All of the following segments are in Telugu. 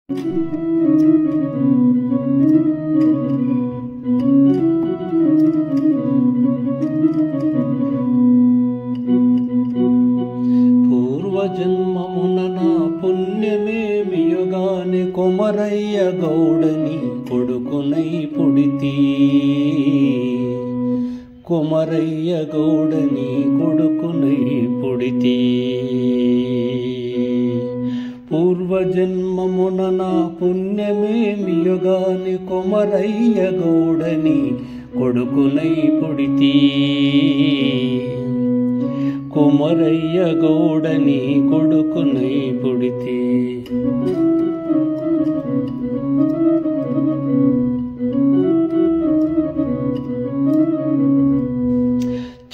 పూర్వజన్మమున నా పుణ్యమేమియుగాని కొమరయ్య గౌడని కొడుకునై పుడితి. కొమరయ్య గౌడని కొడుకునై పుడితి. పూర్వజన్మమున నా పుణ్యమేమియుగాని కొమరయ్య గౌడని కొడుకునై పుడితి. కొమరయ్య గౌడని కొడుకునై పుడితి.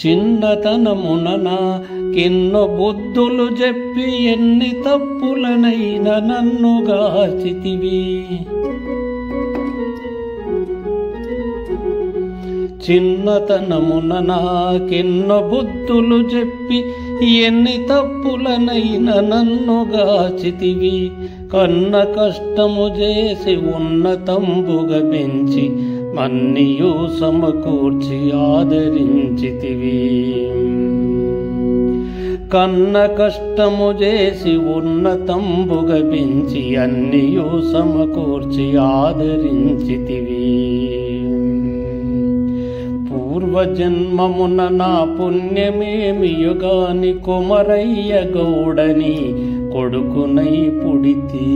చిన్నతనమున నాకెన్నో బుద్ధులు చెప్పి ఎన్ని తప్పులనైనా నన్ను గాచితివి. చిన్నతనమున నాకెన్నో బుద్ధులు చెప్పి ఎన్ని తప్పులనైనా నన్ను గాచితివి. కన్న కష్టము చేసి ఉన్నతంబుగా పెంచి మన్నియు సమకూర్చి ఆదరించితివి. కన్న కష్టము చేసి ఉన్నతంబుగా పెంచి అన్నియు సమకూర్చి ఆదరించితివి. పూర్వజన్మమున నా పుణ్యమేమియుగాని కొమరయ్య గౌడని కొడుకునై పుడితి.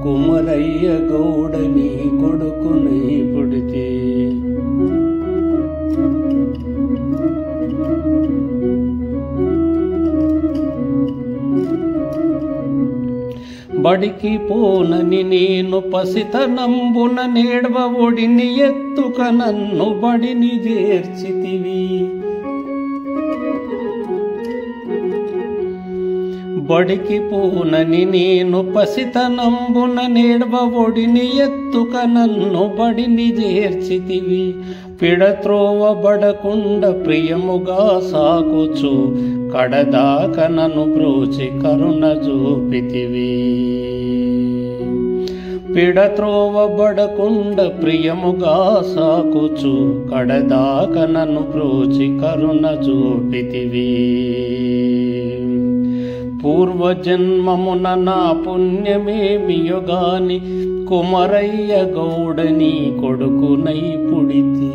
కొమరయ్య గౌడని కొడుకునై పుడితి. బడికి పోనని నేను పసితనంబున నేడ్వ ఒడిని ఎత్తుక నన్ను బడిని చేర్చితివి. బడికి పోనని నేను పసితనంబున నేడ్వ ఒడిని ఎత్తుక నన్ను బడిని చేర్చితివి. పిడత్రోవబడకుండ ప్రియముగా సాకుచు కడదాక నన్ను బ్రోచి కరుణ చూపితివి. పిడత్రోవబడకుండ ప్రియముగా సాకుచు కడదాక నన్ను బ్రోచి కరుణ చూపితివి. పూర్వజన్మమున నా పుణ్యమేమియుగాని కొమరయ్య గౌడని కొడుకునై పుడితి.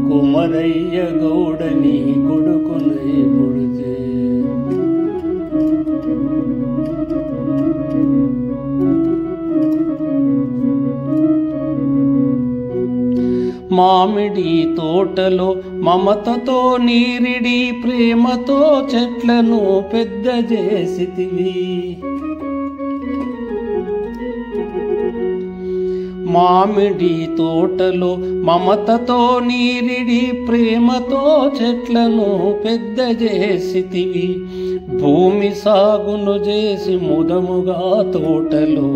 కొమరయ్య గౌడని కొడుకునై పుడితి. మామిడి తోటలో మమతతో నీరిడి ప్రేమతో చెట్లను పెద్ద చేసితివి. మామిడి తోటలో మమతతో నీరిడి ప్రేమతో చెట్లను పెద్ద చేసితివి. భూమి సాగును చేసి ముదముగా తోటలో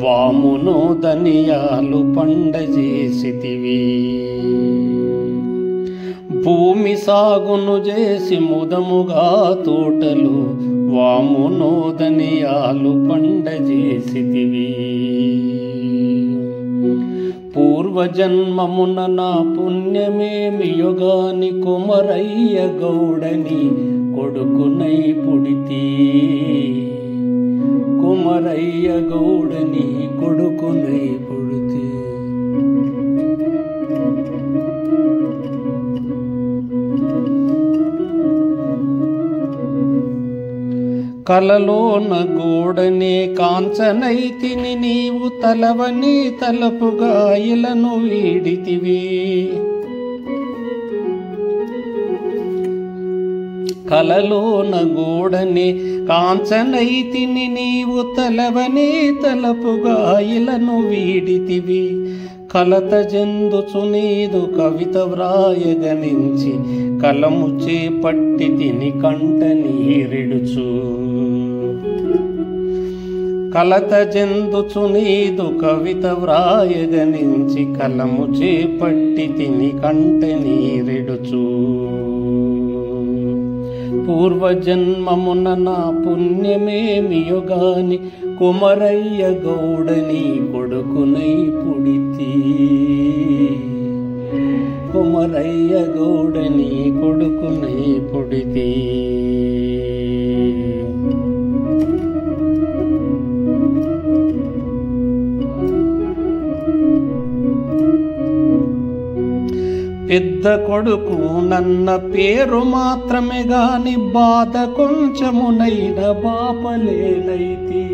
వామును ధనియాలు పండజేసితివి. భూమి సాగును చేసి ముదముగా తోటలు వామును ధనియాలు పండజేసితివి. పూర్వజన్మమున నా పుణ్యమేమియుగాని కొమరయ్య గౌడని కొడుకునై పుడితి. కొమరయ్య గౌడని కొడుకునై పుడితి. కలలోన గోడనే కాంచనైతిని నీవు తలవని తలపుగా ఇలను వీడితివి. కలలోన గోడనే కాంచనైతిని నీవు తలవని తలపుగా ఇలను వీడితివి. కలత జందుచు నీదు కవిత వ్రాయగనించి కలము చేపట్టి తిని కంట నీరిడుచు. కలత జందుచు నీదు కవిత వ్రాయగనించి కలము చేపట్టి తిని కంట నీరిడుచు. పూర్వజన్మమున నా పుణ్యమేమియుగాని కుమరయ్య గౌడని కొడుకునై పుడితి. కుమరయ్య గౌడని కొడుకునై పుడితి. పెద్ద కొడుకు నన్న పేరు మాత్రమే గాని బాధ కొంచెమునైన బాపలేనైతి.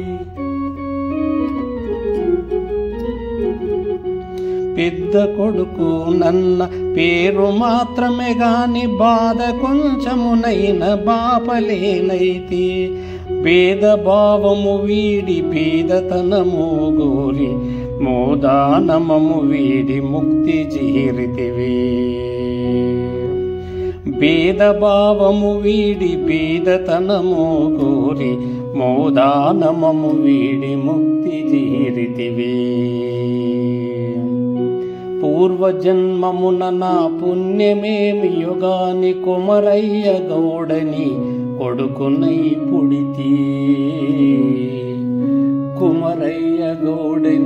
పెద్ద కొడుకు నన్న పేరు మాత్రమే గాని బాధ కొంచెమునైన బాపలేనైతి. భేదభావము వీడి భేదతనము గోరి మోదానమము వీడి ముక్తి చేరితివి. భేదభావము వీడి భేదతనము గోరి మోదానమము వీడి ముక్తి చేరితివి. పూర్వజన్మమున నా పుణ్యమేమియుగాని కుమరయ్య గౌడని కొడుకునై పుడితి. కుమరయ్య గౌడని